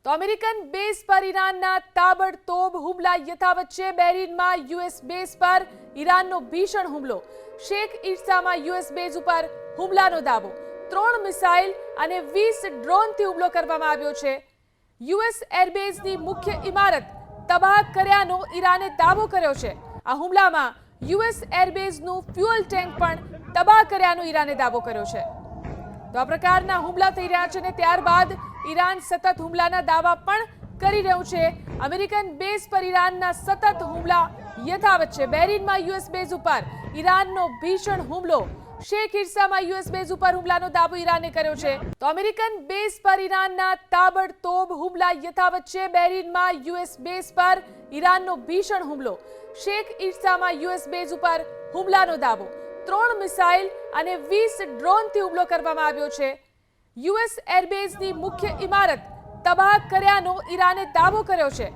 તો American base પર ઈરાનના તાબડતોબ હુમલા યથાવત છે। બહેરીનમાં યુએસ બેઝ પર ઈરાનનો ભીષણ હુમલો। શેખ ઈર્સામાં યુએસ બેઝ ઉપર હુમલાનો દાવો। 3 મિસાઇલ અને 20 ડ્રોનથી હુમલો કરવામાં આવ્યો છે। યુએસ એરબેઝની મુખ્ય ઇમારત તબાહ કર્યાનો ઈરાને દાવો કર્યો છે। આ હુમલામાં યુએસ એરબેઝનું ફ્યુઅલ ટેન્ક પણ તબાહ કર્યાનો ઈરાને દાવો કર્યો છે। તો આ પ્રકારના હુમલા થઈ રહ્યા છે ને ત્યારબાદ ઈરાન સતત હુમલાના દાવા પણ કરી રહ્યું છે। અમેરિકન બેઝ પર ઈરાનના સતત હુમલા યથાવત છે। બહેરીનમાં યુએસ બેઝ ઉપર ઈરાનનો ભીષણ હુમલો। શેખ ઈર્સામાં યુએસ બેઝ ઉપર હુમલાનો દાવો ઈરાને કર્યો છે। તો અમેરિકન બેઝ પર ઈરાનના તાબડતોબ હુમલા યથાવત છે। બહેરીનમાં યુએસ બેઝ પર ઈરાનનો ભીષણ હુમલો। શેખ ઈર્સામાં યુએસ બેઝ ઉપર હુમલાનો દાવો। 3 મિસાઇલ અને 20 ડ્રોનથી હુમલો કરવામાં આવ્યો છે। યુએસ એરબેઝની મુખ્ય ઇમારત તબાહ કર્યાનો ઈરાને દાવો કર્યો છે।